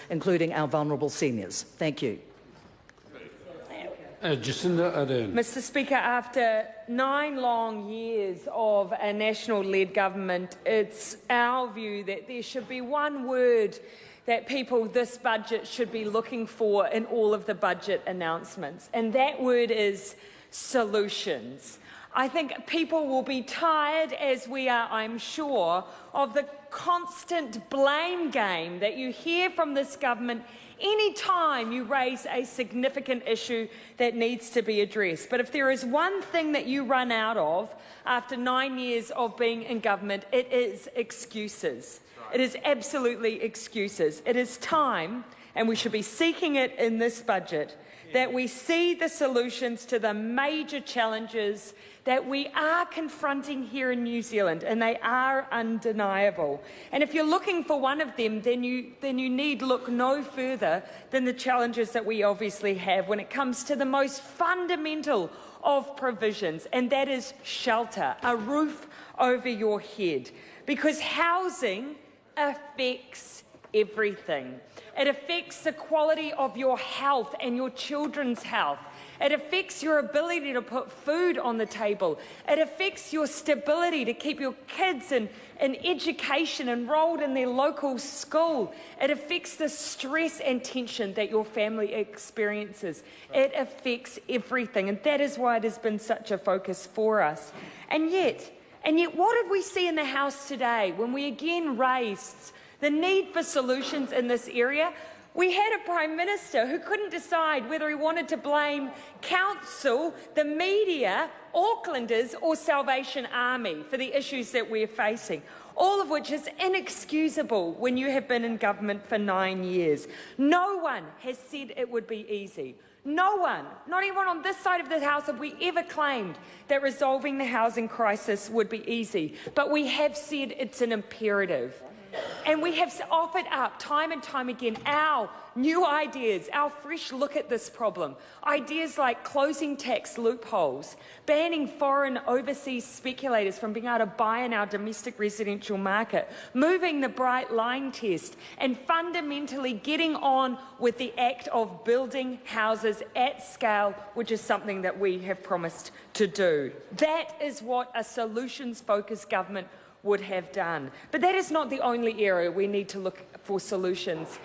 including our vulnerable seniors. Thank you. Jacinda Ardern. Mr Speaker, after 9 long years of a national-led government, it's our view that there should be one word that people this budget should be looking for in all of the budget announcements, and that word is solutions. I think people will be tired, as we are, I'm sure, of the constant blame game that you hear from this government any time you raise a significant issue that needs to be addressed. But if there is one thing that you run out of after 9 years of being in government, it is excuses. It is absolutely excuses. It is time, and we should be seeking it in this budget, that we see the solutions to the major challenges that we are confronting here in New Zealand, and they are undeniable. And if you're looking for one of them, then you need look no further than the challenges that we obviously have when it comes to the most fundamental of provisions, and that is shelter, a roof over your head. Because housing affects everything. It affects the quality of your health and your children's health. It affects your ability to put food on the table. It affects your stability to keep your kids in education, enrolled in their local school. It affects the stress and tension that your family experiences. It affects everything, and that is why it has been such a focus for us. And yet, what did we see in the House today when we again raised the need for solutions in this area? We had a Prime Minister who couldn't decide whether he wanted to blame Council, the media, Aucklanders or Salvation Army for the issues that we're facing, all of which is inexcusable when you have been in government for 9 years. No one has said it would be easy. No one, not even on this side of the House, have we ever claimed that resolving the housing crisis would be easy. But we have said it's an imperative. And we have offered up time and time again our new ideas, our fresh look at this problem. Ideas like closing tax loopholes, banning foreign overseas speculators from being able to buy in our domestic residential market, moving the bright line test, and fundamentally getting on with the act of building houses at scale, which is something that we have promised to do. That is what a solutions-focused government would have done. But that is not the only area we need to look for solutions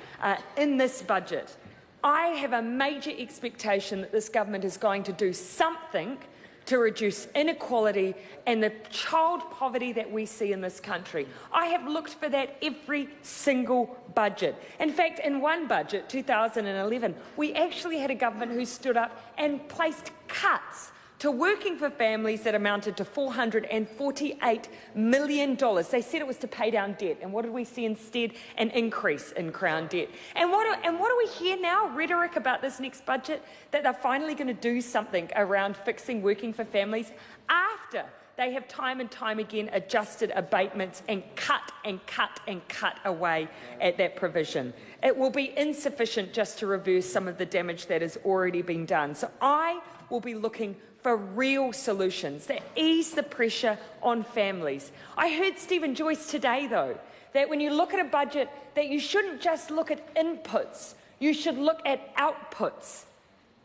in this budget. I have a major expectation that this government is going to do something to reduce inequality and the child poverty that we see in this country. I have looked for that every single budget. In fact, in one budget, 2011, we actually had a government who stood up and placed cuts to working for families that amounted to $448 million. They said it was to pay down debt. And what did we see instead? An increase in Crown debt. And what do we hear now? Rhetoric about this next budget, that they're finally going to do something around fixing working for families after they have time and time again adjusted abatements and cut and cut and cut away at that provision. It will be insufficient just to reverse some of the damage that has already been done. So I will be looking for real solutions that ease the pressure on families. I heard Stephen Joyce today, though, that when you look at a budget, that you shouldn't just look at inputs, you should look at outputs.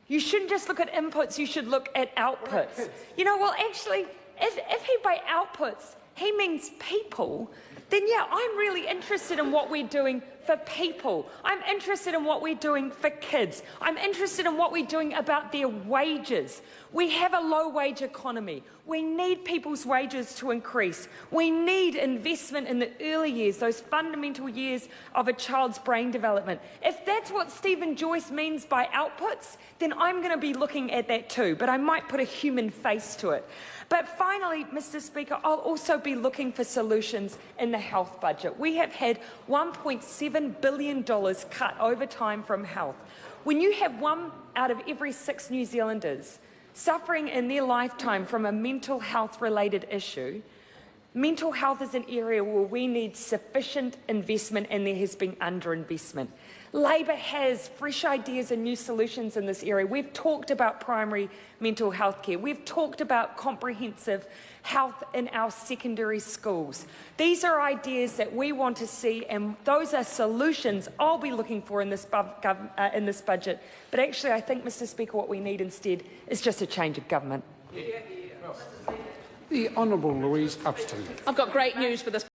You shouldn't just look at inputs, you should look at outputs. You know, well, actually, if he by outputs, he means people, then yeah, I'm really interested in what we're doing for people. I'm interested in what we're doing for kids. I'm interested in what we're doing about their wages. We have a low-wage economy. We need people's wages to increase. We need investment in the early years, those fundamental years of a child's brain development. If that's what Stephen Joyce means by outputs, then I'm going to be looking at that too, but I might put a human face to it. But finally, Mr. Speaker, I'll also be looking for solutions in the health budget. We have had $1.7 billion cut over time from health. When you have 1 out of every 6 New Zealanders suffering in their lifetime from a mental health-related issue, Mental health is an area where we need sufficient investment, and there has been underinvestment. Labor has fresh ideas and new solutions in this area. We've talked about primary mental health care. We've talked about comprehensive health in our secondary schools. These are ideas that we want to see, and those are solutions I'll be looking for in this budget. But actually, I think, Mr. Speaker, what we need instead is just a change of government. The Honourable Louise Upston. I've got great news for this